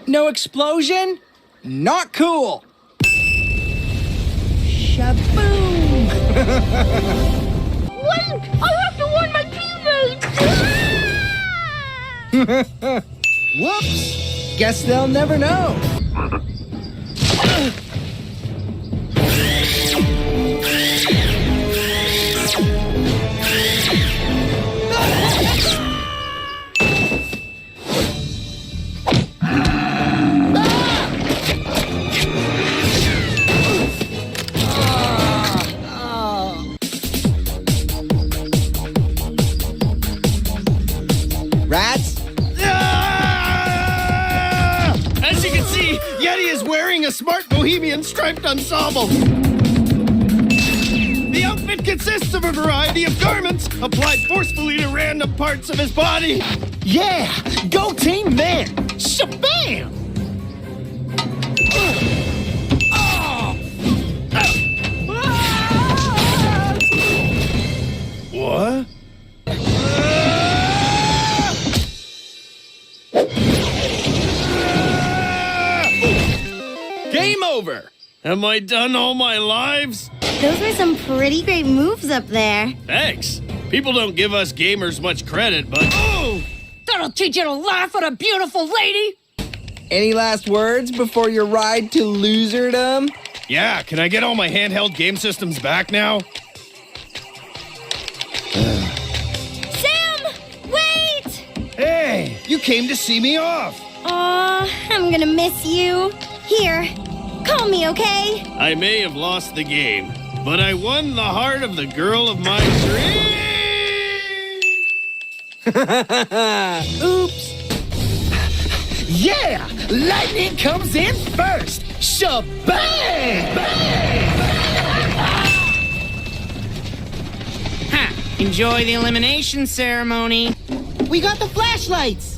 No explosion? Not cool. Shaboom! Wait! I have to warn my teammates! Whoops! Guess they'll never know. Rats? As you can see, Yeti is wearing a smart bohemian striped ensemble. The outfit consists of a variety of garments applied forcefully to random parts of his body. Yeah! Go team man! Shabam! What? Game over! Am I done all my lives? Those were some pretty great moves up there. Thanks. People don't give us gamers much credit, but... Oh! That'll teach you to laugh at a beautiful lady! Any last words before your ride to loserdom? Yeah, can I get all my handheld game systems back now? Sam! Wait! Hey, you came to see me off. Aw, I'm gonna miss you. Here, call me, okay? I may have lost the game, but I won the heart of the girl of my dreams. Oops. Yeah! Lightning comes in first! Shabam! Ha! Enjoy the elimination ceremony. We got the flashlights!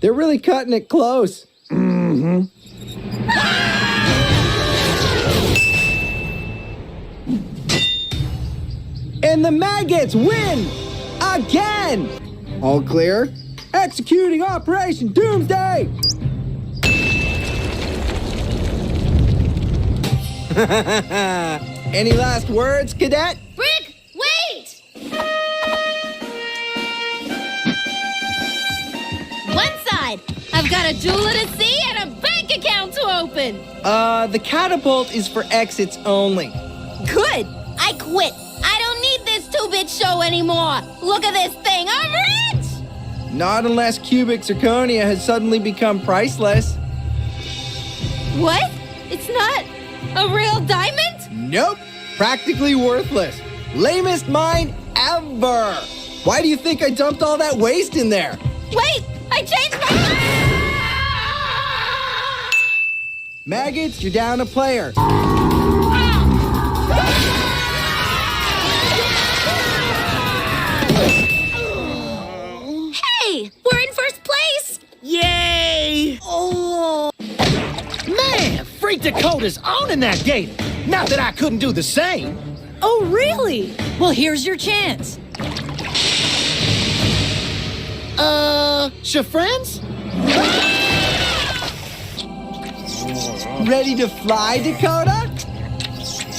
They're really cutting it close. Mm-hmm. And the maggots win! Again! All clear? Executing Operation Doomsday! Any last words, Cadet? Brick, wait! One side, I've got a jeweler to see and a bank account to open. The catapult is for exits only. Good, I quit. I don't need this 2-bit show anymore. Look at this thing, I'm rich! Not unless cubic zirconia has suddenly become priceless. What? It's not a real diamond? Nope, practically worthless. Lamest mine ever. Why do you think I dumped all that waste in there? Wait, I changed my mind! Maggots, you're down a player. Hey, we're in first place! Yay! Oh! Man, Freak Dakota's owning that game! Not that I couldn't do the same! Oh, really? Well, here's your chance. Friends? Ready to fly, Dakota?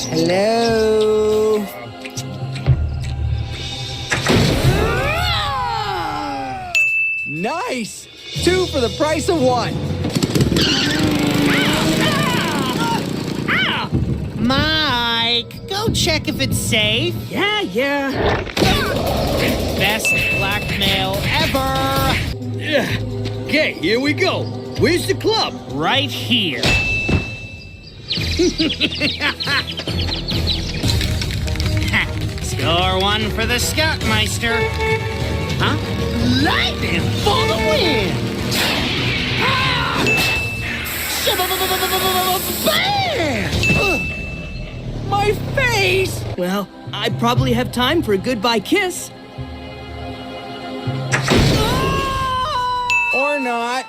Hello? Nice! 2 for the price of 1. Mike, go check if it's safe. Yeah. Best blackmail ever. Okay, here we go. Where's the club? Right here. Score 1 for the Scoutmeister. Huh? Lightning for the win! Bam! My face! Well, I probably have time for a goodbye kiss. Or not.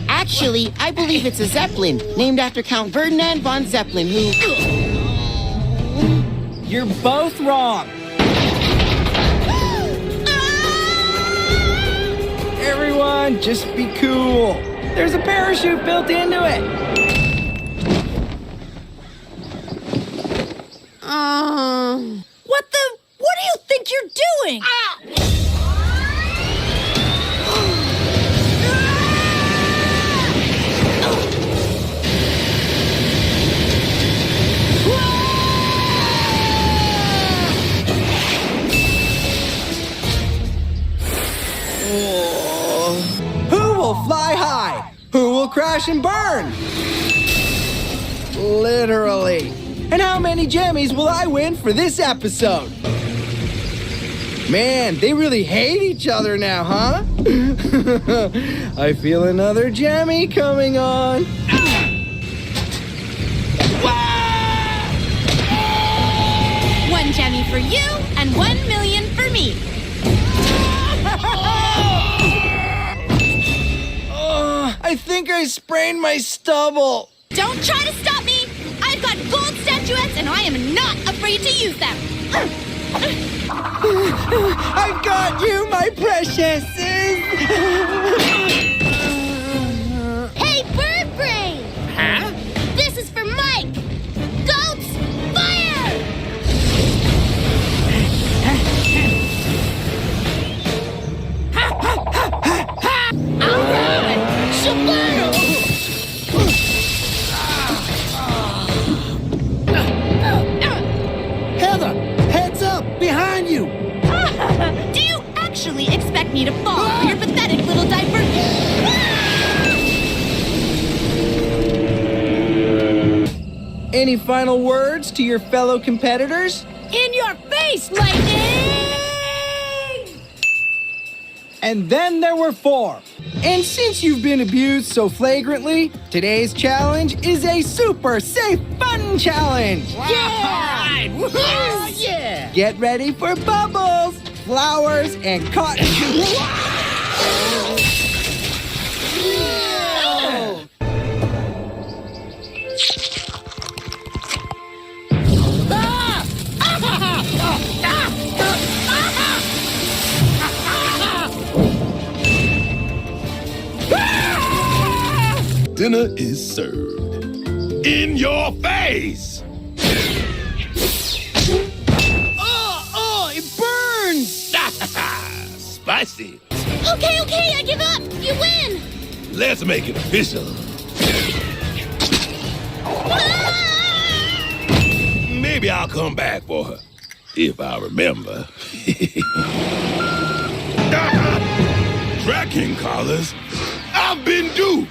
Actually, I believe it's a Zeppelin, named after Count Ferdinand von Zeppelin, who... You're both wrong. everyone, just be cool. There's a parachute built into it. What do you think you're doing? Who will fly high? Who will crash and burn? Literally. And how many jammies will I win for this episode? Man, they really hate each other now, huh? I feel another jammy coming on. One jammy for you and 1 million for me. I think I sprained my stubble. Don't try to stop me. I've got gold statuettes and I am not afraid to use them. I've got you, my precious. Hey, Bird Brain! Huh? This is for Mike! Goats, fire! Heather, heads up, behind you. Do you actually expect me to fall for your pathetic little diaper? Any final words to your fellow competitors? In your face, lightning! And then there were 4. And since you've been abused so flagrantly, today's challenge is a super safe fun challenge. Yeah! Oh, yeah! Get ready for bubbles, flowers, and cotton. Dinner is served. In your face! Oh, it burns! Spicy. Okay, I give up! You win! Let's make it official. Maybe I'll come back for her, if I remember. Tracking collars. I've been duped.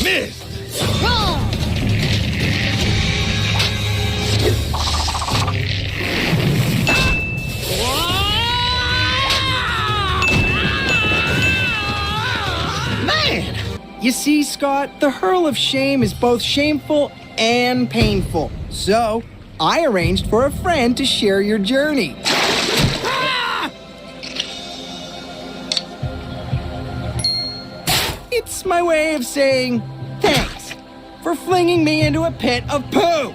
Missed. Wrong! Man! You see, Scott, the hurl of shame is both shameful and painful. So, I arranged for a friend to share your journey. It's my way of saying thanks for flinging me into a pit of poo.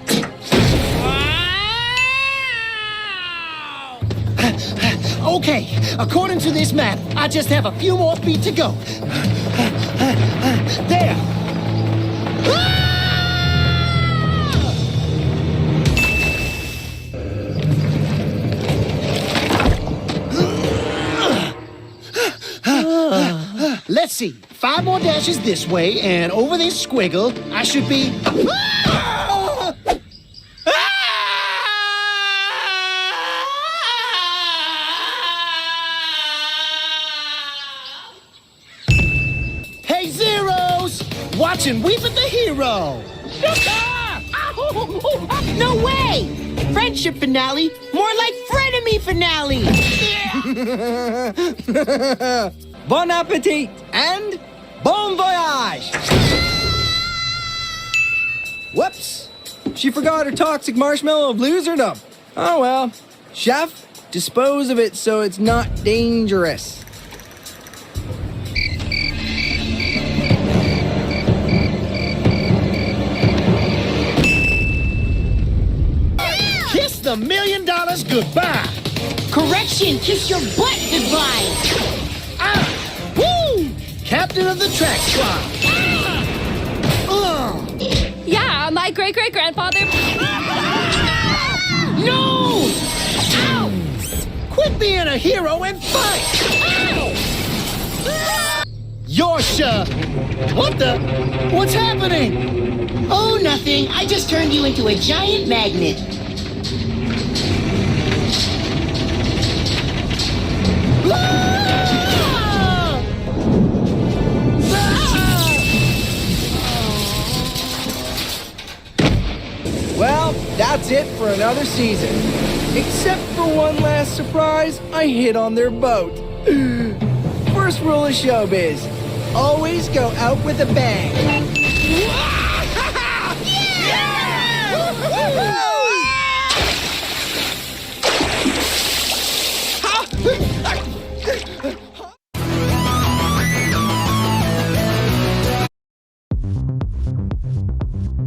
Okay, according to this map, I just have a few more feet to go. There. Let's see. 5 more dashes this way, and over this squiggle, I should be... Hey, Zeros! Watch and weep at the hero! No way! Friendship finale, more like frenemy finale. Bon appetit and bon voyage! Whoops! She forgot her toxic marshmallow of loserdom. Oh well. Chef, dispose of it so it's not dangerous. goodbye. Correction, kiss your butt goodbye. Woo! Captain of the track squad. Yeah, my great-great-grandfather... No! Ow! Quit being a hero and fight! Ow! Yorsha! What the? What's happening? Oh, nothing. I just turned you into a giant magnet. Well, that's it for another season. Except for one last surprise, I hit on their boat. First rule of showbiz, always go out with a bang.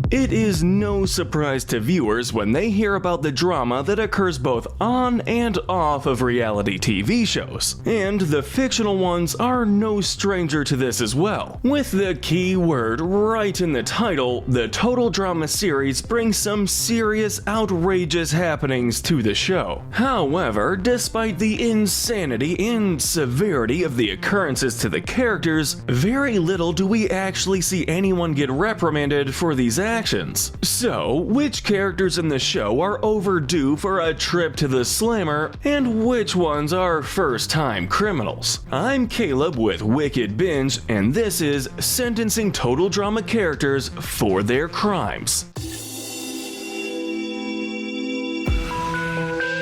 It is no surprise to viewers when they hear about the drama that occurs both on and off of reality TV shows, and the fictional ones are no stranger to this as well. With the key word right in the title, the Total Drama series brings some serious, outrageous happenings to the show. However, despite the insanity and severity of the occurrences to the characters, very little do we actually see anyone get reprimanded for these actions. So, which characters in the show are overdue for a trip to the slammer, and which ones are first-time criminals? I'm Caleb with Wicked Binge, and this is Sentencing Total Drama Characters for Their Crimes.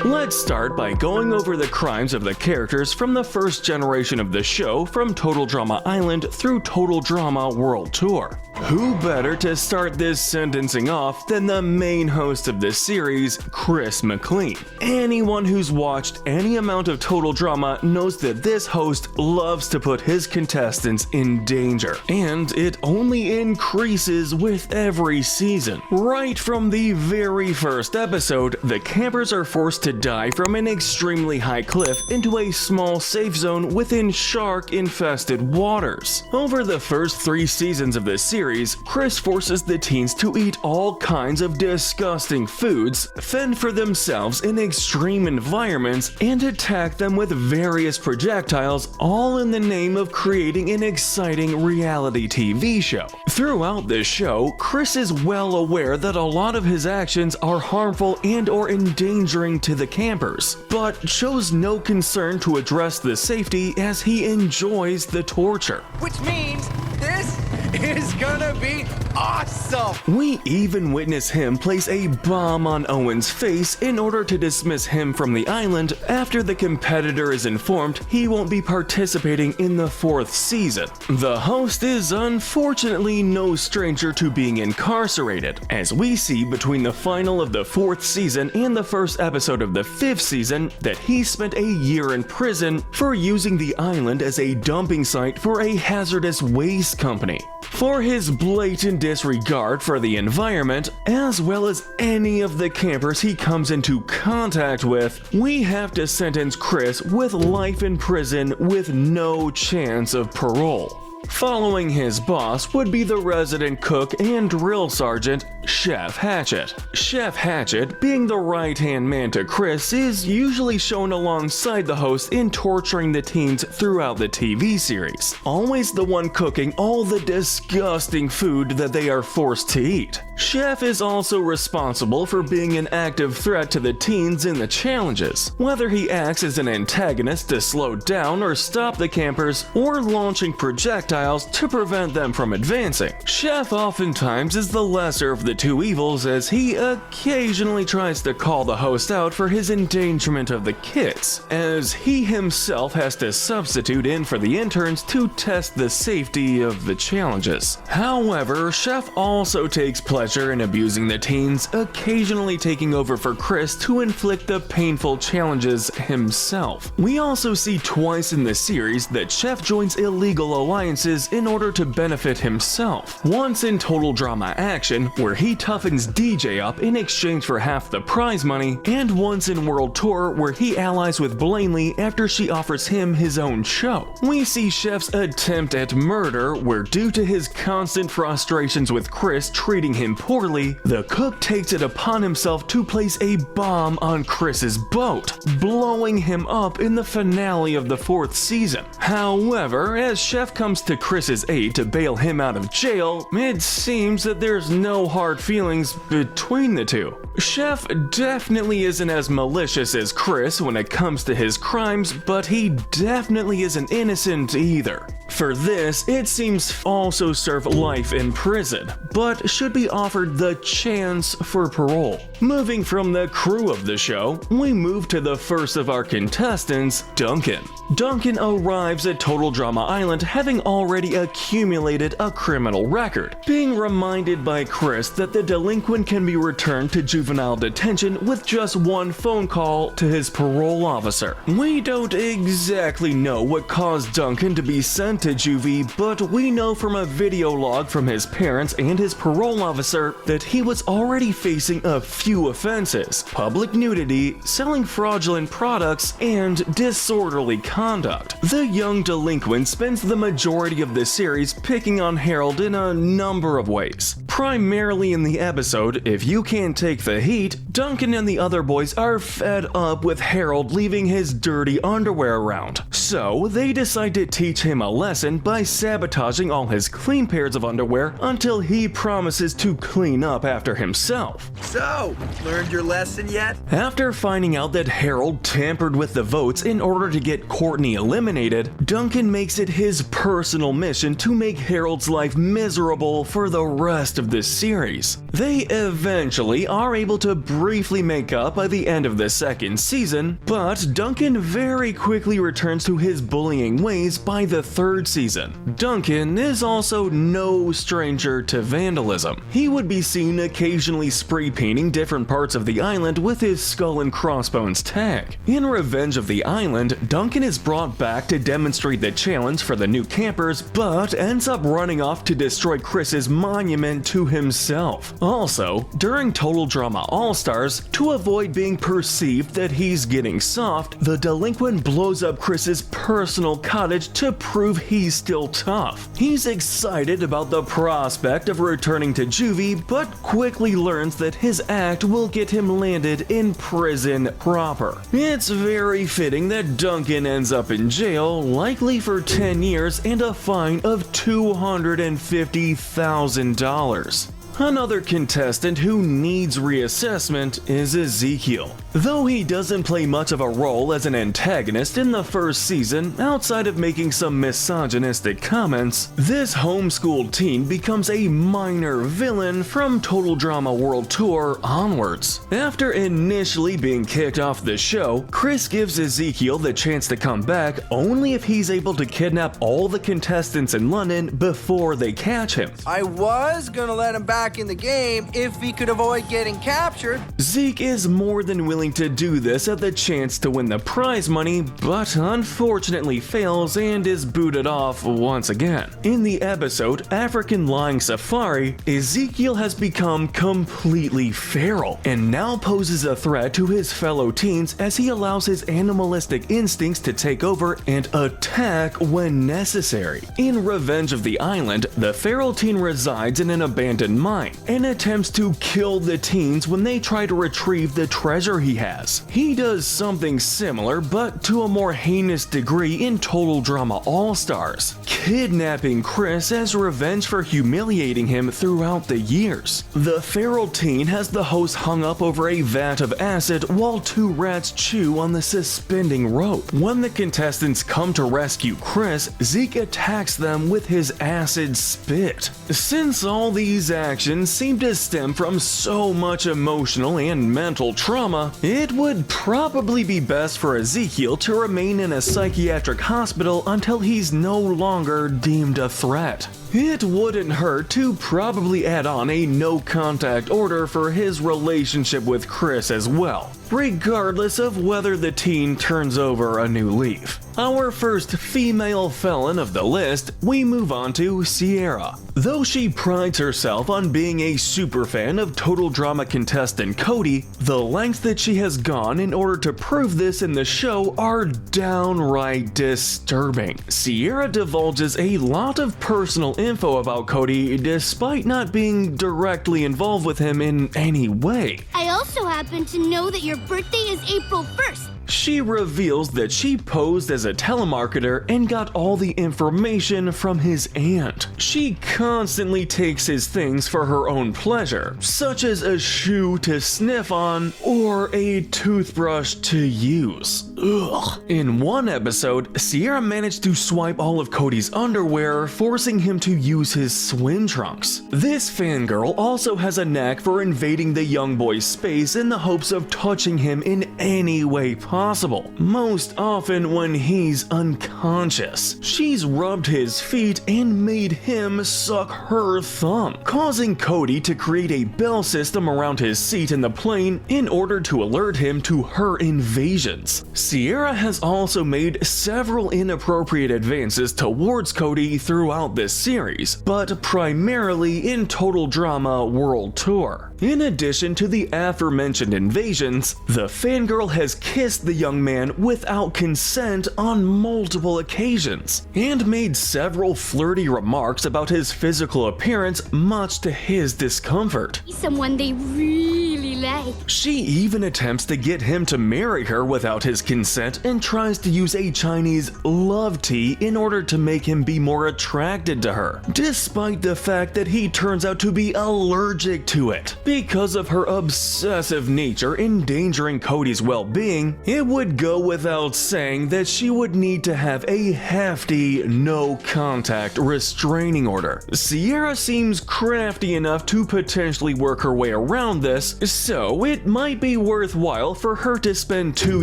Let's start by going over the crimes of the characters from the first generation of the show, from Total Drama Island through Total Drama World Tour. Who better to start this sentencing off than the main host of this series, Chris McLean? Anyone who's watched any amount of Total Drama knows that this host loves to put his contestants in danger, and it only increases with every season. Right from the very first episode, the campers are forced to die from an extremely high cliff into a small safe zone within shark-infested waters. Over the first 3 seasons of this series, Chris forces the teens to eat all kinds of disgusting foods, fend for themselves in extreme environments, and attack them with various projectiles, all in the name of creating an exciting reality TV show. Throughout this show, Chris is well aware that a lot of his actions are harmful and or endangering to the campers, but shows no concern to address the safety as he enjoys the torture. Which means this is gonna be awesome! We even witness him place a bomb on Owen's face in order to dismiss him from the island after the competitor is informed he won't be participating in the 4th season. The host is unfortunately no stranger to being incarcerated, as we see between the final of the 4th season and the first episode of the 5th season that he spent a year in prison for using the island as a dumping site for a hazardous waste company. For his blatant disregard for the environment, as well as any of the campers he comes into contact with, we have to sentence Chris with life in prison with no chance of parole. Following his boss would be the resident cook and drill sergeant, Chef Hatchet. Chef Hatchet, being the right-hand man to Chris, is usually shown alongside the host in torturing the teens throughout the TV series, always the one cooking all the disgusting food that they are forced to eat. Chef is also responsible for being an active threat to the teens in the challenges, whether he acts as an antagonist to slow down or stop the campers, or launching projectiles to prevent them from advancing. Chef oftentimes is the lesser of the two evils, as he occasionally tries to call the host out for his endangerment of the kids, as he himself has to substitute in for the interns to test the safety of the challenges. However, Chef also takes pleasure pleasure in abusing the teens, occasionally taking over for Chris to inflict the painful challenges himself. We also see twice in the series that Chef joins illegal alliances in order to benefit himself. Once in Total Drama Action, where he toughens DJ up in exchange for half the prize money, and once in World Tour, where he allies with Blaney after she offers him his own show. We see Chef's attempt at murder, where due to his constant frustrations with Chris treating him poorly, the cook takes it upon himself to place a bomb on Chris's boat, blowing him up in the finale of the 4th season. However, as Chef comes to Chris's aid to bail him out of jail, it seems that there's no hard feelings between the two. Chef definitely isn't as malicious as Chris when it comes to his crimes, but he definitely isn't innocent either. For this, it seems also serve life in prison, but should be offered the chance for parole. Moving from the crew of the show, we move to the first of our contestants, Duncan. Duncan arrives at Total Drama Island having already accumulated a criminal record, being reminded by Chris that the delinquent can be returned to juvenile detention with just one phone call to his parole officer. We don't exactly know what caused Duncan to be sent to juvie, but we know from a video log from his parents and his parole officer that he was already facing a few offenses: public nudity, selling fraudulent products, and disorderly conduct. The young delinquent spends the majority of the series picking on Harold in a number of ways. Primarily in the episode If You Can't Take the Heat, Duncan and the other boys are fed up with Harold leaving his dirty underwear around. So they decide to teach him a lesson by sabotaging all his clean pairs of underwear until he promises to clean up after himself. So, learned your lesson yet? After finding out that Harold tampered with the votes in order to get Courtney eliminated, Duncan makes it his personal mission to make Harold's life miserable for the rest of this series. They eventually are able to briefly make up by the end of the 2nd season, but Duncan very quickly returns to his bullying ways by the 3rd season. Duncan is also no stranger to vandalism. He would be seen occasionally spray painting different parts of the island with his skull and crossbones tag. In Revenge of the Island, Duncan is brought back to demonstrate the challenge for the new campers, but ends up running off to destroy Chris's monument to himself. Also, during Total Drama All-Stars, to avoid being perceived that he's getting soft, the delinquent blows up Chris's personal cottage to prove he's still tough. He's excited about the prospect of returning to juvie, but quickly learns that his act will get him landed in prison proper. It's very fitting that Duncan ends up in jail, likely for 10 years and a fine of $250,000. Another contestant who needs reassessment is Ezekiel. Though he doesn't play much of a role as an antagonist in the 1st season, outside of making some misogynistic comments, this homeschooled teen becomes a minor villain from Total Drama World Tour onwards. After initially being kicked off the show, Chris gives Ezekiel the chance to come back only if he's able to kidnap all the contestants in London before they catch him. I was gonna let him back in the game if he could avoid getting captured. Zeke is more than willing to do this at the chance to win the prize money, but unfortunately fails and is booted off once again. In the episode African Lying Safari, Ezekiel has become completely feral and now poses a threat to his fellow teens as he allows his animalistic instincts to take over and attack when necessary. In Revenge of the Island, the feral teen resides in an abandoned mine and attempts to kill the teens when they try to retrieve the treasure he has. He does something similar but to a more heinous degree in Total Drama All-Stars, kidnapping Chris as revenge for humiliating him throughout the years. The feral teen has the host hung up over a vat of acid while 2 rats chew on the suspending rope. When the contestants come to rescue Chris, Zeke attacks them with his acid spit. Since all these actions seem to stem from so much emotional and mental trauma, it would probably be best for Ezekiel to remain in a psychiatric hospital until he's no longer deemed a threat. It wouldn't hurt to probably add on a no-contact order for his relationship with Chris as well, regardless of whether the teen turns over a new leaf. Our first female felon of the list, we move on to Sierra. Though she prides herself on being a superfan of Total Drama contestant Cody, the lengths that she has gone in order to prove this in the show are downright disturbing. Sierra divulges a lot of personal info about Cody despite not being directly involved with him in any way. I also happen to know that your birthday is April 1st. She reveals that she posed as a telemarketer and got all the information from his aunt. She constantly takes his things for her own pleasure, such as a shoe to sniff on or a toothbrush to use. Ugh. In one episode, Sierra managed to swipe all of Cody's underwear, forcing him to use his swim trunks. This fangirl also has a knack for invading the young boy's space in the hopes of touching him in any way possible, most often when he's unconscious. She's rubbed his feet and made him suck her thumb, causing Cody to create a bell system around his seat in the plane in order to alert him to her invasions. Sierra has also made several inappropriate advances towards Cody throughout this series, but primarily in Total Drama World Tour. In addition to the aforementioned invasions, the fangirl has kissed the young man without consent on multiple occasions, and made several flirty remarks about his physical appearance much to his discomfort. Someone they really like. She even attempts to get him to marry her without his consent and tries to use a Chinese love tea in order to make him be more attracted to her, despite the fact that he turns out to be allergic to it. Because of her obsessive nature endangering Cody's well-being, it would go without saying that she would need to have a hefty no-contact restraining order. Sierra seems crafty enough to potentially work her way around this, so it might be worthwhile for her to spend 2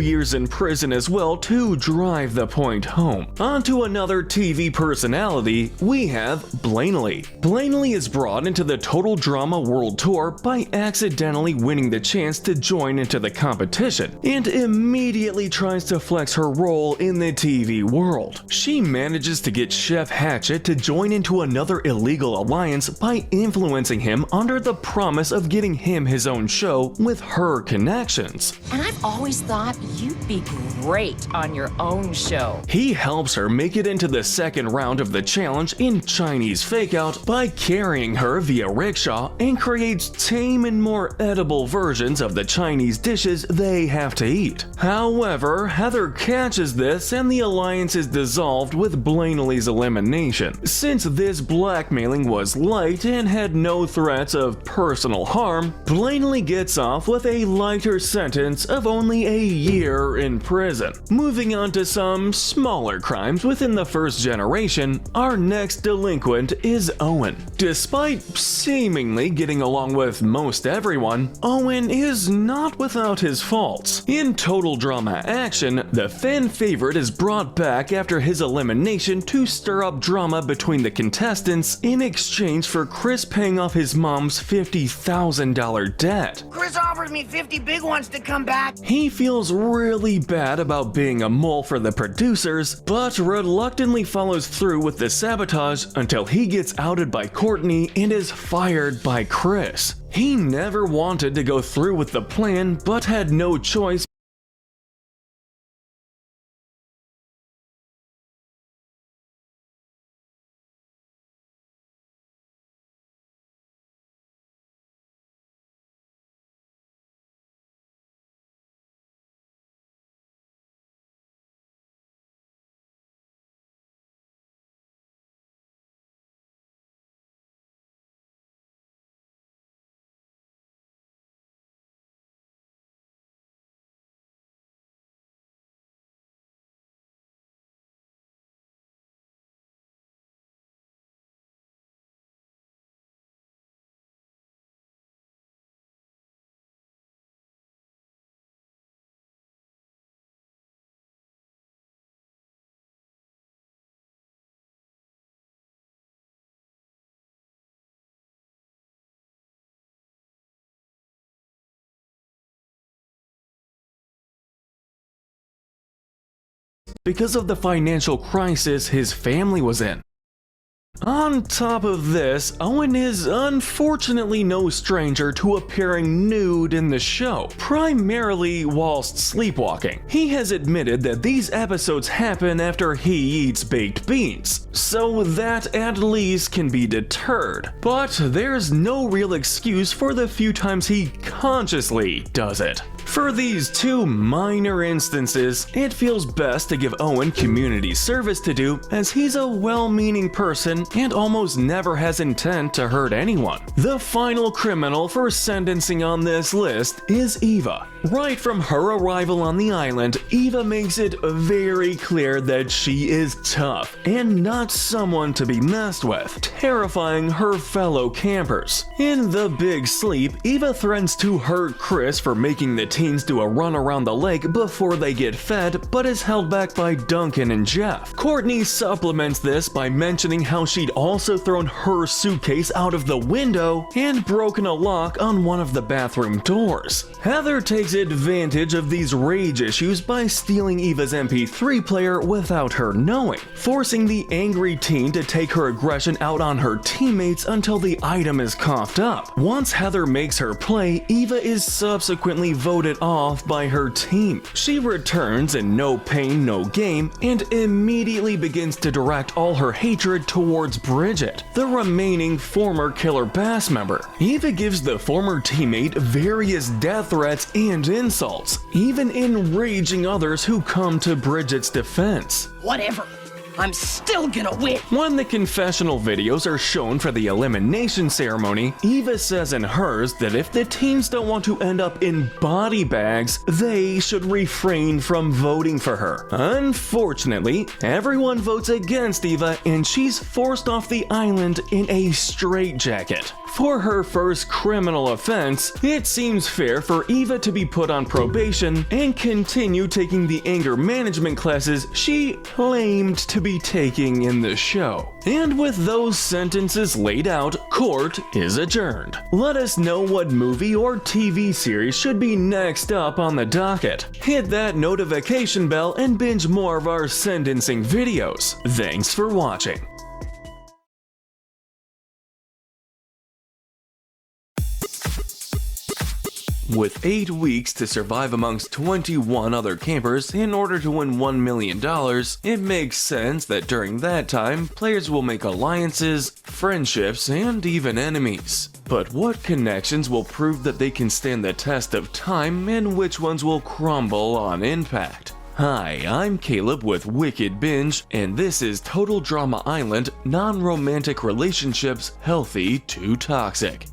years in prison as well to drive the point home. On to another TV personality, we have Blaney. Blaney is brought into the Total Drama World Tour by accidentally winning the chance to join into the competition, and immediately tries to flex her role in the TV world. She manages to get Chef Hatchet to join into another illegal alliance by influencing him under the promise of getting him his own show with her connections. And I've always thought you'd be great on your own show. He helps her make it into the second round of the challenge in Chinese Fakeout by carrying her via rickshaw, and creates tame and more edible versions of the Chinese dishes they have to eat. However, Heather catches this and the alliance is dissolved with Blaney's elimination. Since this blackmailing was light and had no threats of personal harm, Blaney gets off with a lighter sentence of only a year in prison. Moving on to some smaller crimes within the first generation, our next delinquent is Owen. Despite seemingly getting along with most everyone, Owen is not without his faults. In Total Drama Action, the fan favorite is brought back after his elimination to stir up drama between the contestants in exchange for Chris paying off his mom's $50,000 debt. Chris offered me 50 big ones to come back. He feels really bad about being a mole for the producers, but reluctantly follows through with the sabotage until he gets outed by Courtney and is fired by Chris. He never wanted to go through with the plan, but had no choice because of the financial crisis his family was in. On top of this, Owen is unfortunately no stranger to appearing nude in the show, primarily whilst sleepwalking. He has admitted that these episodes happen after he eats baked beans, so that at least can be deterred. But there's no real excuse for the few times he consciously does it. For these two minor instances, it feels best to give Owen community service to do, as he's a well-meaning person and almost never has intent to hurt anyone. The final criminal for sentencing on this list is Eva. Right from her arrival on the island, Eva makes it very clear that she is tough and not someone to be messed with, terrifying her fellow campers. In the Big Sleep, Eva threatens to hurt Chris for making the teens do a run around the lake before they get fed, but is held back by Duncan and Jeff. Courtney supplements this by mentioning how she'd also thrown her suitcase out of the window and broken a lock on one of the bathroom doors. Heather takes advantage of these rage issues by stealing Eva's MP3 player without her knowing, forcing the angry teen to take her aggression out on her teammates until the item is coughed up. Once Heather makes her play, Eva is subsequently voted off by her team. She returns in no pain, no game, and immediately begins to direct all her hatred towards Bridget, the remaining former Killer Bass member. Eva gives the former teammate various death threats and insults, even enraging others who come to Bridget's defense. Whatever. I'm still gonna win. When the confessional videos are shown for the elimination ceremony, Eva says in hers that if the teams don't want to end up in body bags, they should refrain from voting for her. Unfortunately, everyone votes against Eva and she's forced off the island in a straitjacket. For her first criminal offense, it seems fair for Eva to be put on probation and continue taking the anger management classes she claimed to be taking in the show. And with those sentences laid out, court is adjourned. Let us know what movie or TV series should be next up on the docket. Hit that notification bell and binge more of our sentencing videos. Thanks for watching. With 8 weeks to survive amongst 21 other campers in order to win $1 million, it makes sense that during that time, players will make alliances, friendships, and even enemies. But what connections will prove that they can stand the test of time and which ones will crumble on impact? Hi, I'm Caleb with Wicked Binge, and this is Total Drama Island Non-Romantic Relationships Healthy to Toxic.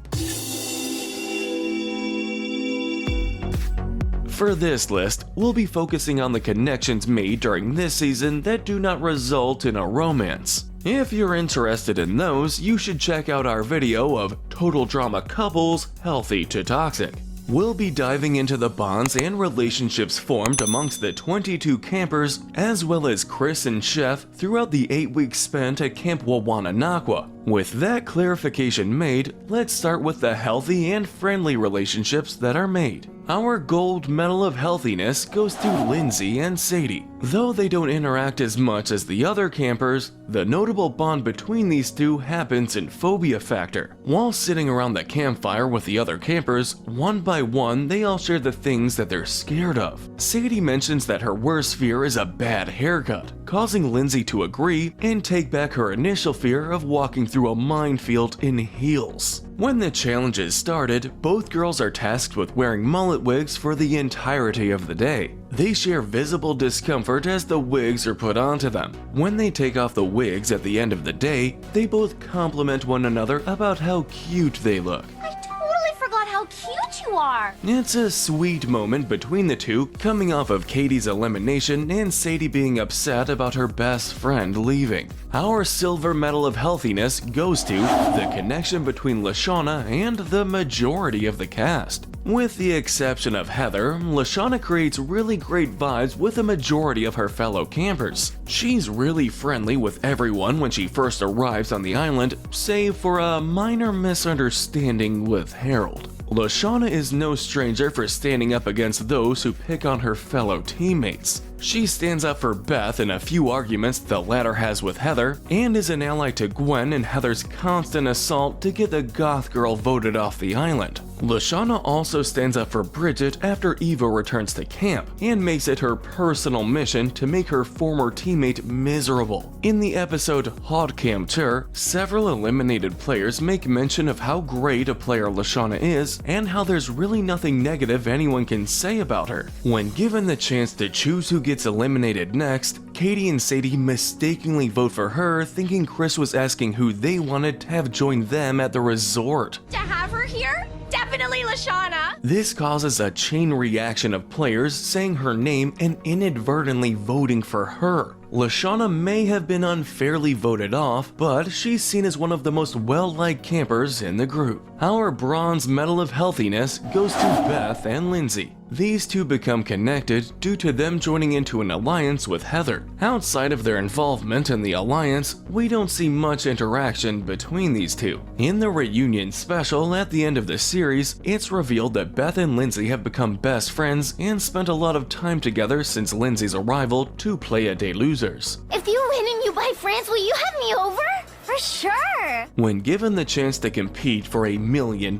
For this list, we'll be focusing on the connections made during this season that do not result in a romance. If you're interested in those, you should check out our video of Total Drama Couples Healthy to Toxic. We'll be diving into the bonds and relationships formed amongst the 22 campers, as well as Chris and Chef throughout the 8 weeks spent at Camp Wawananakwa. With that clarification made, let's start with the healthy and friendly relationships that are made. Our gold medal of healthiness goes to Lindsay and Sadie. Though they don't interact as much as the other campers, the notable bond between these two happens in Phobia Factor. While sitting around the campfire with the other campers, one by one they all share the things that they're scared of. Sadie mentions that her worst fear is a bad haircut, causing Lindsay to agree and take back her initial fear of walking through a minefield in heels. When the challenges started, both girls are tasked with wearing mullet wigs for the entirety of the day. They share visible discomfort as the wigs are put onto them. When they take off the wigs at the end of the day, they both compliment one another about how cute they look. I totally forgot how cute you are. It's a sweet moment between the two, coming off of Katie's elimination and Sadie being upset about her best friend leaving. Our silver medal of healthiness goes to the connection between Lashana and the majority of the cast. With the exception of Heather, Lashana creates really great vibes with a majority of her fellow campers. She's really friendly with everyone when she first arrives on the island, save for a minor misunderstanding with Harold. Lashana is no stranger for standing up against those who pick on her fellow teammates. She stands up for Beth in a few arguments the latter has with Heather, and is an ally to Gwen in Heather's constant assault to get the goth girl voted off the island. Lashana also stands up for Bridget after Eva returns to camp, and makes it her personal mission to make her former teammate miserable. In the episode Hot Camp Tour, several eliminated players make mention of how great a player Lashana is, and how there's really nothing negative anyone can say about her. When given the chance to choose who gets eliminated next, Katie and Sadie mistakenly vote for her, thinking Chris was asking who they wanted to have join them at the resort. To have her here? Definitely Lashana. This causes a chain reaction of players saying her name and inadvertently voting for her. Lashana may have been unfairly voted off, but she's seen as one of the most well-liked campers in the group. Our bronze medal of healthiness goes to Beth and Lindsay. These two become connected due to them joining into an alliance with Heather. Outside of their involvement in the alliance, we don't see much interaction between these two. In the reunion special at the end of the series, it's revealed that Beth and Lindsay have become best friends and spent a lot of time together since Lindsay's arrival to Play a Day Losers. If you win and you buy France, will you have me over? For sure. When given the chance to compete for $1 million,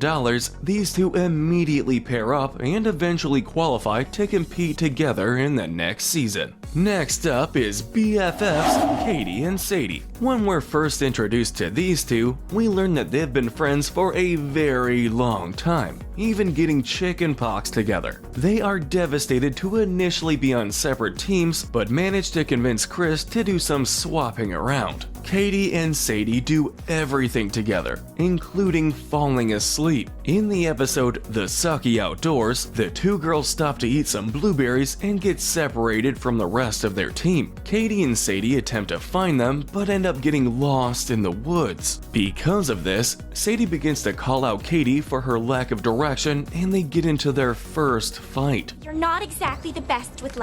these two immediately pair up and eventually qualify to compete together in the next season. Next up is BFFs Katie and Sadie. When we're first introduced to these two, we learn that they've been friends for a very long time, even getting chicken pox together. They are devastated to initially be on separate teams, but manage to convince Chris to do some swapping around. Katie and Sadie do everything together, including falling asleep. In the episode The Sucky Outdoors, the two girls stop to eat some blueberries and get separated from the rest of their team. Katie and Sadie attempt to find them, but end up getting lost in the woods. Because of this, Sadie begins to call out Katie for her lack of direction, and they get into their first fight. You're not exactly the best with,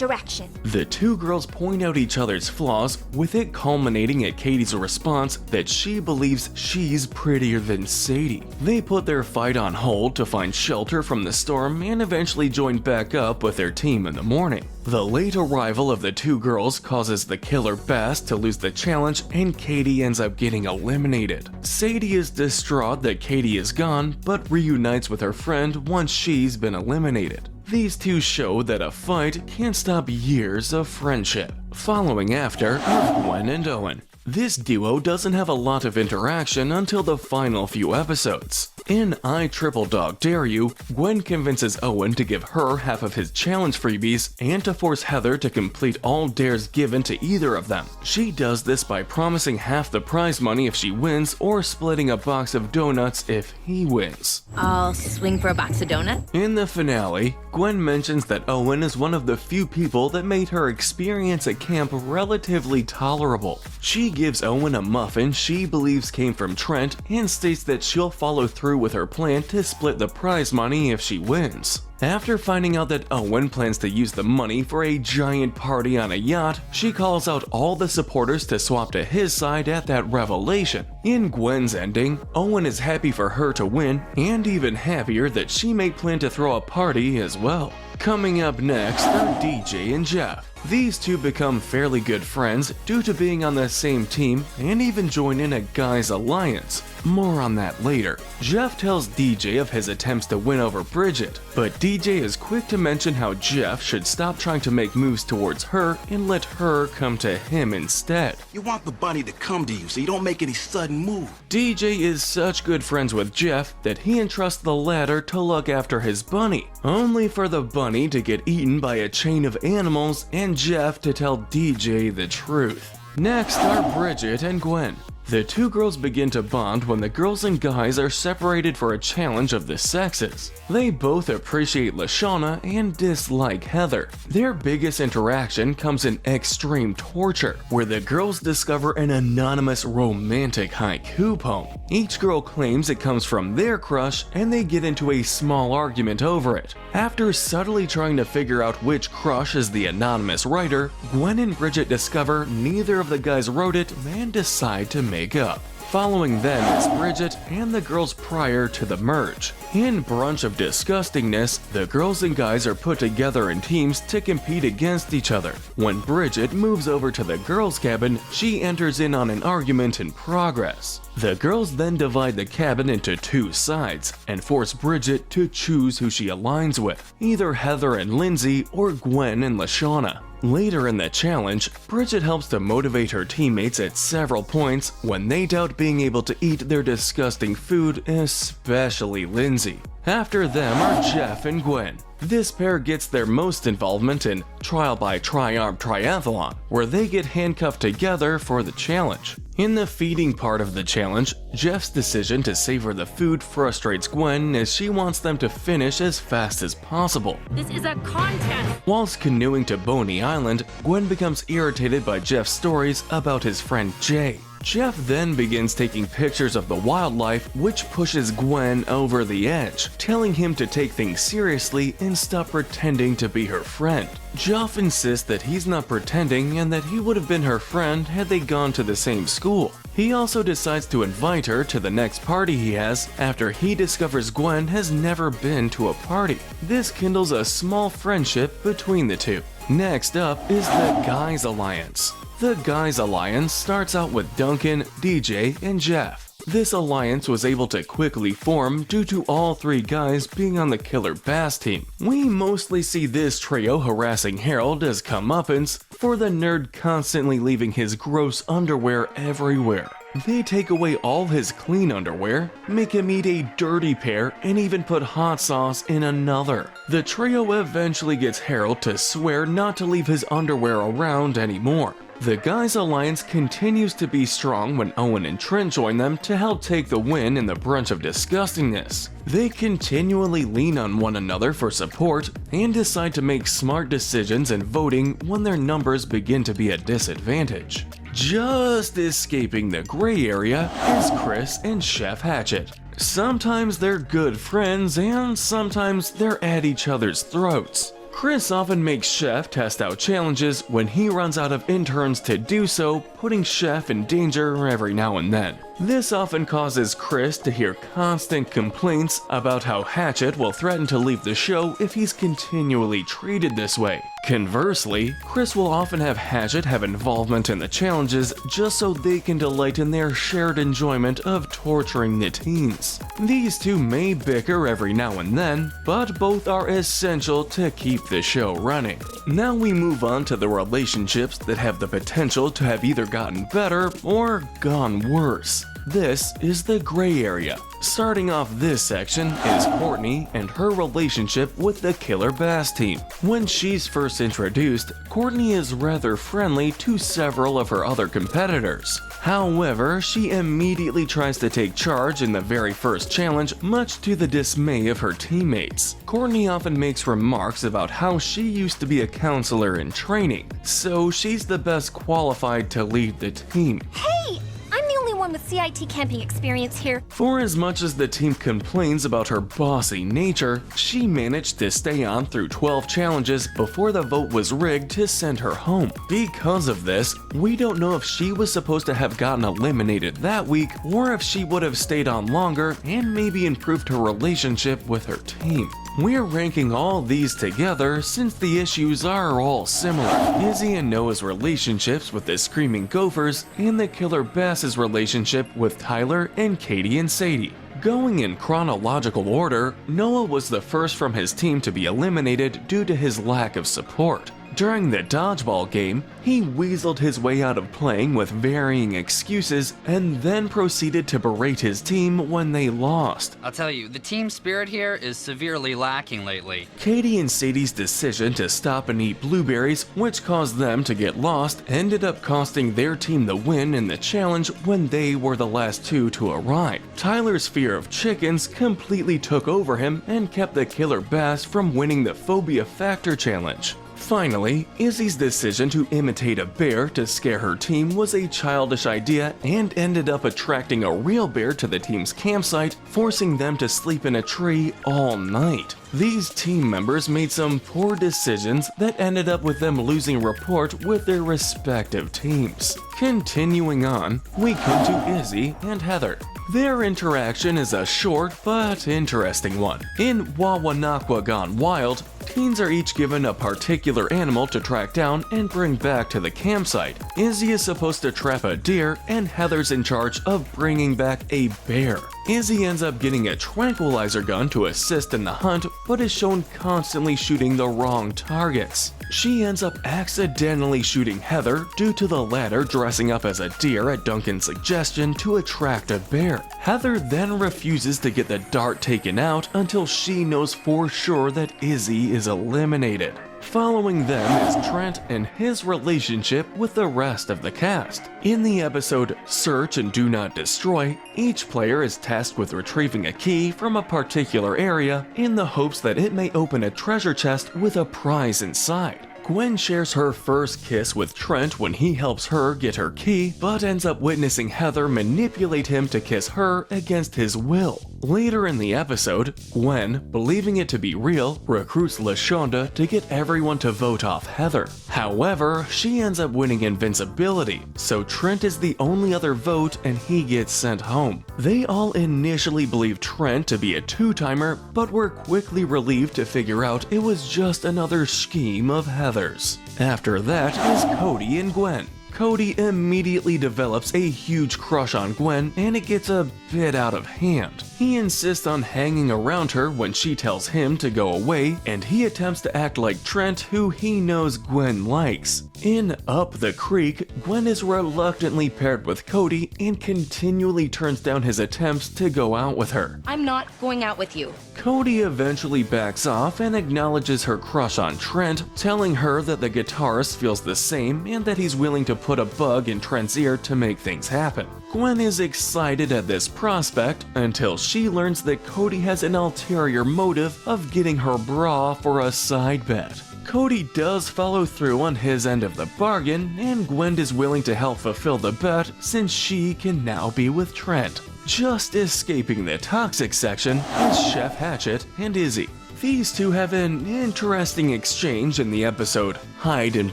direction. The two girls point out each other's flaws, with it culminating at Katie's response that she believes she's prettier than Sadie. They put their fight on hold to find shelter from the storm and eventually join back up with their team in the morning. The late arrival of the two girls causes the killer Bass to lose the challenge, and Katie ends up getting eliminated. Sadie is distraught that Katie is gone, but reunites with her friend once she's been eliminated. These two show that a fight can't stop years of friendship. Following after are Gwen and Owen. This duo doesn't have a lot of interaction until the final few episodes. In I Triple Dog Dare You, Gwen convinces Owen to give her half of his challenge freebies and to force Heather to complete all dares given to either of them. She does this by promising half the prize money if she wins, or splitting a box of donuts if he wins. I'll swing for a box of donuts. In the finale, Gwen mentions that Owen is one of the few people that made her experience at camp relatively tolerable. She gives Owen a muffin she believes came from Trent and states that she'll follow through with her plan to split the prize money if she wins. After finding out that Owen plans to use the money for a giant party on a yacht, she calls out all the supporters to swap to his side at that revelation. In Gwen's ending, Owen is happy for her to win, and even happier that she may plan to throw a party as well. Coming up next are DJ and Jeff. These two become fairly good friends due to being on the same team and even join in a guys' alliance. More on that later. Jeff tells DJ of his attempts to win over Bridget, but DJ is quick to mention how Jeff should stop trying to make moves towards her and let her come to him instead. You want the bunny to come to you so you don't make any sudden moves. DJ is such good friends with Jeff that he entrusts the latter to look after his bunny, only for the bunny to get eaten by a chain of animals and Jeff to tell DJ the truth. Next are Bridget and Gwen. The two girls begin to bond when the girls and guys are separated for a challenge of the sexes. They both appreciate Lashana and dislike Heather. Their biggest interaction comes in Extreme Torture, where the girls discover an anonymous romantic haiku poem. Each girl claims it comes from their crush, and they get into a small argument over it. After subtly trying to figure out which crush is the anonymous writer, Gwen and Bridget discover neither of the guys wrote it and decide to make up. Following them is Bridget and the girls prior to the merge. In Brunch of Disgustingness, the girls and guys are put together in teams to compete against each other. When Bridget moves over to the girls' cabin, she enters in on an argument in progress. The girls then divide the cabin into two sides and force Bridget to choose who she aligns with, either Heather and Lindsay or Gwen and LaShawna. Later in the challenge, Bridget helps to motivate her teammates at several points when they doubt being able to eat their disgusting food, especially Lindsay. After them are Jeff and Gwen. This pair gets their most involvement in Trial by Tri-Arm Triathlon, where they get handcuffed together for the challenge. In the feeding part of the challenge, Jeff's decision to savor the food frustrates Gwen as she wants them to finish as fast as possible. This is a contest. Whilst canoeing to Boney Island, Gwen becomes irritated by Jeff's stories about his friend Jay. Jeff then begins taking pictures of the wildlife, which pushes Gwen over the edge, telling him to take things seriously and stop pretending to be her friend. Jeff insists that he's not pretending and that he would have been her friend had they gone to the same school. He also decides to invite her to the next party he has after he discovers Gwen has never been to a party. This kindles a small friendship between the two. Next up is the Guys Alliance. The Guys Alliance starts out with Duncan, DJ, and Jeff. This alliance was able to quickly form due to all three guys being on the Killer Bass team. We mostly see this trio harassing Harold as comeuppance for the nerd constantly leaving his gross underwear everywhere. They take away all his clean underwear, make him eat a dirty pair, and even put hot sauce in another. The trio eventually gets Harold to swear not to leave his underwear around anymore. The Guys Alliance continues to be strong when Owen and Trent join them to help take the win in the Brunch of Disgustingness. They continually lean on one another for support and decide to make smart decisions in voting when their numbers begin to be at disadvantage. Just escaping the gray area is Chris and Chef Hatchet. Sometimes they're good friends and sometimes they're at each other's throats. Chris often makes Chef test out challenges when he runs out of interns to do so, putting Chef in danger every now and then. This often causes Chris to hear constant complaints about how Hatchet will threaten to leave the show if he's continually treated this way. Conversely, Chris will often have Hatchet have involvement in the challenges just so they can delight in their shared enjoyment of torturing the teens. These two may bicker every now and then, but both are essential to keep the show running. Now we move on to the relationships that have the potential to have either gotten better or gone worse. This is the gray area. Starting off this section is Courtney and her relationship with the Killer Bass team. When she's first introduced, Courtney is rather friendly to several of her other competitors. However, she immediately tries to take charge in the very first challenge, much to the dismay of her teammates. Courtney often makes remarks about how she used to be a counselor in training, so she's the best qualified to lead the team. Hey! I'm the only one with CIT camping experience here. For as much as the team complains about her bossy nature, she managed to stay on through 12 challenges before the vote was rigged to send her home. Because of this, we don't know if she was supposed to have gotten eliminated that week or if she would have stayed on longer and maybe improved her relationship with her team. We're ranking all these together since the issues are all similar. Izzy and Noah's relationships with the Screaming Gophers and the Killer Bass's relationship with Tyler and Katie and Sadie. Going in chronological order, Noah was the first from his team to be eliminated due to his lack of support. During the dodgeball game, he weaseled his way out of playing with varying excuses and then proceeded to berate his team when they lost. I'll tell you, the team spirit here is severely lacking lately. Katie and Sadie's decision to stop and eat blueberries, which caused them to get lost, ended up costing their team the win in the challenge when they were the last two to arrive. Tyler's fear of chickens completely took over him and kept the Killer Bass from winning the Phobia Factor challenge. Finally, Izzy's decision to imitate a bear to scare her team was a childish idea and ended up attracting a real bear to the team's campsite, forcing them to sleep in a tree all night. These team members made some poor decisions that ended up with them losing rapport with their respective teams. Continuing on, we come to Izzy and Heather. Their interaction is a short but interesting one. In Wawanakwa Gone Wild, teens are each given a particular animal to track down and bring back to the campsite. Izzy is supposed to trap a deer, and Heather's in charge of bringing back a bear. Izzy ends up getting a tranquilizer gun to assist in the hunt, but is shown constantly shooting the wrong targets. She ends up accidentally shooting Heather due to the latter dressing up as a deer at Duncan's suggestion to attract a bear. Heather then refuses to get the dart taken out until she knows for sure that Izzy is eliminated. Following them is Trent and his relationship with the rest of the cast. In the episode Search and Do Not Destroy, each player is tasked with retrieving a key from a particular area in the hopes that it may open a treasure chest with a prize inside. Gwen shares her first kiss with Trent when he helps her get her key, but ends up witnessing Heather manipulate him to kiss her against his will. Later in the episode, Gwen, believing it to be real, recruits LaShonda to get everyone to vote off Heather. However, she ends up winning invincibility, so Trent is the only other vote and he gets sent home. They all initially believed Trent to be a two-timer, but were quickly relieved to figure out it was just another scheme of Heather's. After that is Cody and Gwen. Cody immediately develops a huge crush on Gwen, and it gets a bit out of hand. He insists on hanging around her when she tells him to go away, and he attempts to act like Trent, who he knows Gwen likes. In Up the Creek, Gwen is reluctantly paired with Cody and continually turns down his attempts to go out with her. I'm not going out with you. Cody eventually backs off and acknowledges her crush on Trent, telling her that the guitarist feels the same and that he's willing to put a bug in Trent's ear to make things happen. Gwen is excited at this prospect until she learns that Cody has an ulterior motive of getting her bra for a side bet. Cody does follow through on his end of the bargain, and Gwen is willing to help fulfill the bet since she can now be with Trent. Just escaping the toxic section is Chef Hatchet and Izzy. These two have an interesting exchange in the episode Hide and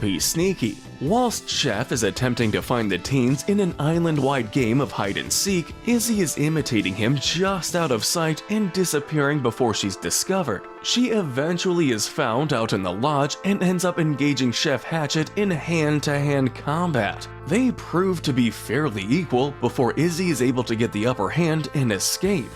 Be Sneaky. Whilst Chef is attempting to find the teens in an island-wide game of hide and seek, Izzy is imitating him just out of sight and disappearing before she's discovered. She eventually is found out in the lodge and ends up engaging Chef Hatchet in hand-to-hand combat. They prove to be fairly equal before Izzy is able to get the upper hand and escape.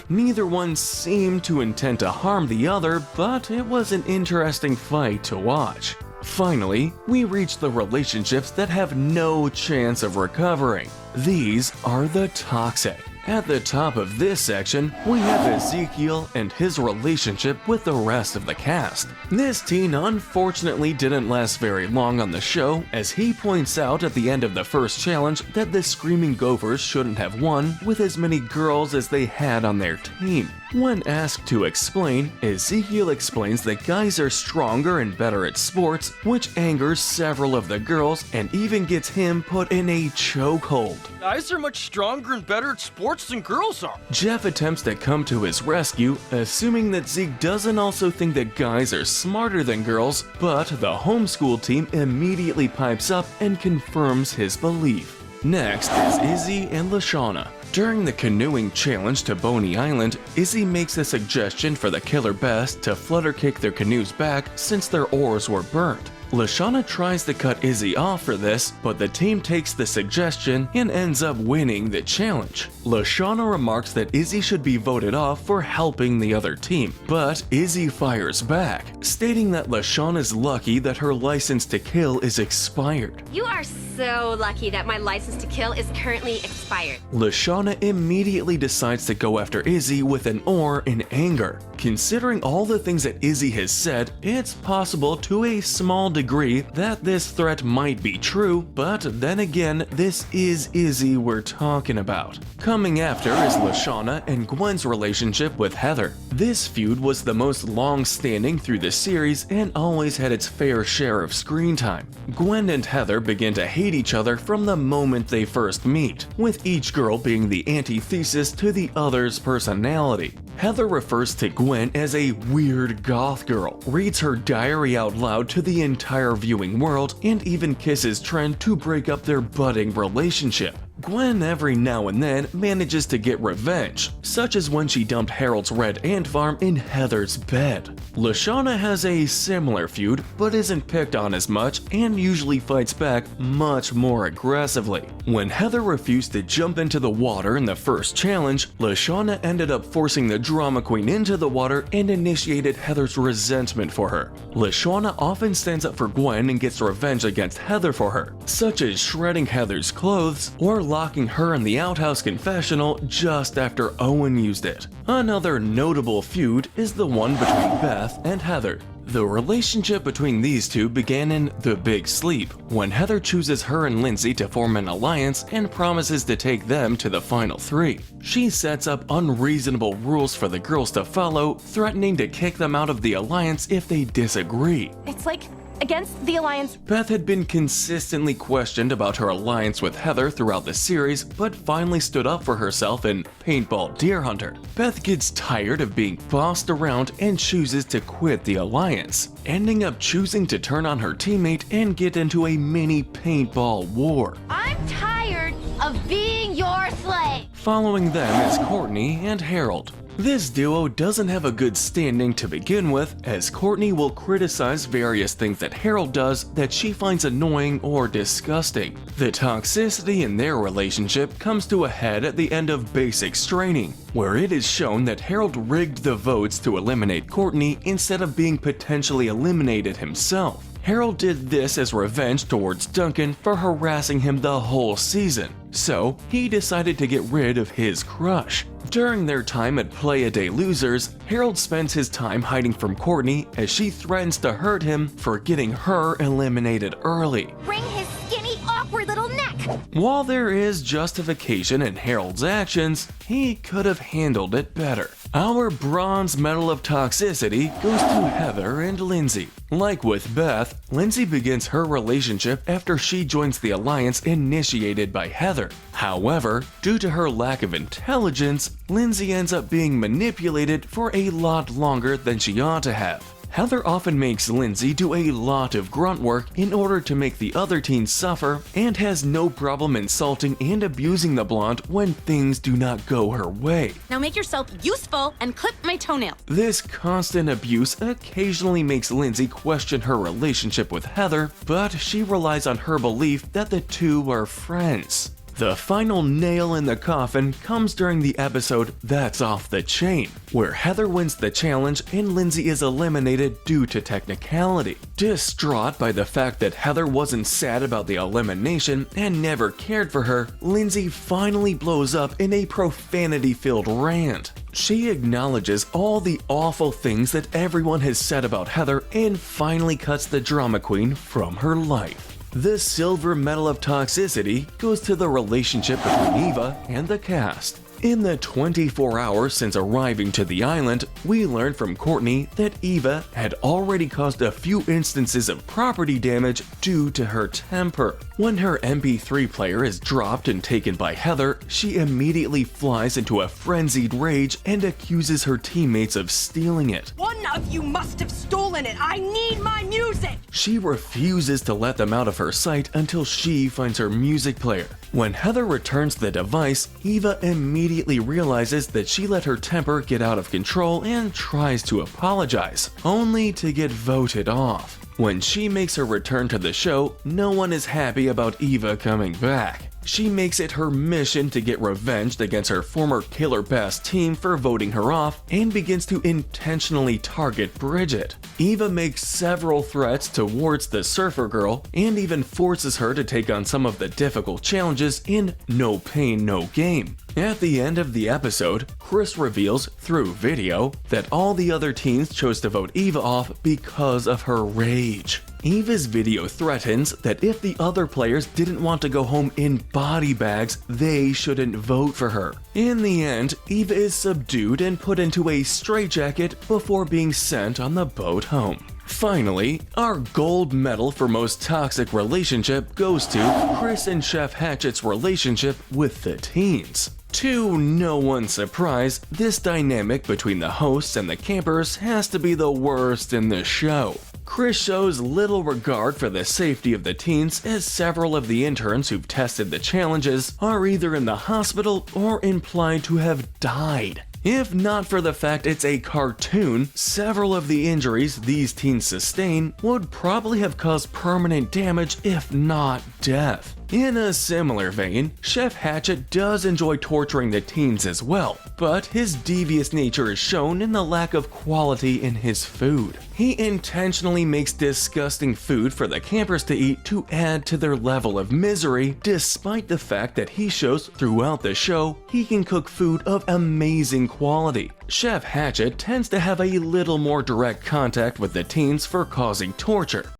Neither one seemed to intend to harm the other, but it was an interesting fight to watch. Finally, we reach the relationships that have no chance of recovering. These are the toxic. At the top of this section, we have Ezekiel and his relationship with the rest of the cast. This teen unfortunately didn't last very long on the show, as he points out at the end of the first challenge that the Screaming Gophers shouldn't have won with as many girls as they had on their team. When asked to explain, Ezekiel explains that guys are stronger and better at sports, which angers several of the girls and even gets him put in a chokehold. Guys are much stronger and better at sports than girls are. Jeff attempts to come to his rescue, assuming that Zeke doesn't also think that guys are smarter than girls, but the homeschool team immediately pipes up and confirms his belief. Next is Izzy and LaShawna. During the canoeing challenge to Boney Island, Izzy makes a suggestion for the Killer Best to flutter kick their canoes back since their oars were burnt. LaShawna tries to cut Izzy off for this, but the team takes the suggestion and ends up winning the challenge. LaShawna remarks that Izzy should be voted off for helping the other team, but Izzy fires back, stating that LaShawna's lucky that her license to kill is expired. You are so lucky that my license to kill is currently expired. LaShawna immediately decides to go after Izzy with an oar in anger. considering all the things that Izzy has said, it's possible to a small degree that this threat might be true, but then again, this is Izzy we're talking about. Coming after is Lashana and Gwen's relationship with Heather. This feud was the most long-standing through the series and always had its fair share of screen time. Gwen and Heather begin to hate each other from the moment they first meet, with each girl being the antithesis to the other's personality. Heather refers to Gwen as a weird goth girl, reads her diary out loud to the entire viewing world, and even kisses Trent to break up their budding relationship. Gwen every now and then manages to get revenge, such as when she dumped Harold's red ant farm in Heather's bed. Lashana has a similar feud, but isn't picked on as much and usually fights back much more aggressively. When Heather refused to jump into the water in the first challenge, Lashana ended up forcing the drama queen into the water and initiated Heather's resentment for her. Lashana often stands up for Gwen and gets revenge against Heather for her, such as shredding Heather's clothes or locking her in the outhouse confessional just after Owen used it. Another notable feud is the one between Beth and Heather. The relationship between these two began in The Big Sleep, when Heather chooses her and Lindsay to form an alliance and promises to take them to the final three. She sets up unreasonable rules for the girls to follow, threatening to kick them out of the alliance if they disagree. It's like against the alliance. Beth had been consistently questioned about her alliance with Heather throughout the series, but finally stood up for herself in Paintball Deer Hunter. Beth gets tired of being bossed around and chooses to quit the alliance, ending up choosing to turn on her teammate and get into a mini paintball war. I'm tired of being your slave. Following them is Courtney and Harold. This duo doesn't have a good standing to begin with, as Courtney will criticize various things that Harold does that she finds annoying or disgusting. The toxicity in their relationship comes to a head at the end of Basics training, where it is shown that Harold rigged the votes to eliminate Courtney instead of being potentially eliminated himself. Harold did this as revenge towards Duncan for harassing him the whole season, so he decided to get rid of his crush. During their time at Play-A-Day Losers, Harold spends his time hiding from Courtney as she threatens to hurt him for getting her eliminated early. Bring his skinny, awkward little neck. While there is justification in Harold's actions, he could have handled it better. Our bronze medal of toxicity goes to Heather and Lindsay. Like with Beth, Lindsay begins her relationship after she joins the alliance initiated by Heather. However, due to her lack of intelligence, Lindsay ends up being manipulated for a lot longer than she ought to have. Heather often makes Lindsay do a lot of grunt work in order to make the other teens suffer, and has no problem insulting and abusing the blonde when things do not go her way. Now make yourself useful and clip my toenail. This constant abuse occasionally makes Lindsay question her relationship with Heather, but she relies on her belief that the two are friends. The final nail in the coffin comes during the episode That's Off the Chain, where Heather wins the challenge and Lindsay is eliminated due to technicality. Distraught by the fact that Heather wasn't sad about the elimination and never cared for her, Lindsay finally blows up in a profanity-filled rant. She acknowledges all the awful things that everyone has said about Heather and finally cuts the drama queen from her life. The silver medal of toxicity goes to the relationship between Eva and the cast. In the 24 hours since arriving to the island, we learned from Courtney that Eva had already caused a few instances of property damage due to her temper. When her MP3 player is dropped and taken by Heather, she immediately flies into a frenzied rage and accuses her teammates of stealing it. One of you must have stolen it. I need my music. She refuses to let them out of her sight until she finds her music player. When Heather returns the device, Eva immediately realizes that she let her temper get out of control and tries to apologize, only to get voted off. When she makes her return to the show, no one is happy about Eva coming back. She makes it her mission to get revenge against her former Killer Bass team for voting her off and begins to intentionally target Bridget. Eva makes several threats towards the surfer girl and even forces her to take on some of the difficult challenges in No Pain, No Game. At the end of the episode, Chris reveals, through video, that all the other teens chose to vote Eva off because of her rage. Eva's video threatens that if the other players didn't want to go home in body bags, they shouldn't vote for her. In the end, Eva is subdued and put into a straitjacket before being sent on the boat home. Finally, our gold medal for most toxic relationship goes to Chris and Chef Hatchett's relationship with the teens. To no one's surprise, this dynamic between the hosts and the campers has to be the worst in the show. Chris shows little regard for the safety of the teens, as several of the interns who've tested the challenges are either in the hospital or implied to have died. If not for the fact it's a cartoon, several of the injuries these teens sustain would probably have caused permanent damage, if not death. In a similar vein, Chef Hatchett does enjoy torturing the teens as well, but his devious nature is shown in the lack of quality in his food. He intentionally makes disgusting food for the campers to eat to add to their level of misery, despite the fact that he shows throughout the show he can cook food of amazing quality. Chef Hatchett tends to have a little more direct contact with the teens for causing torture.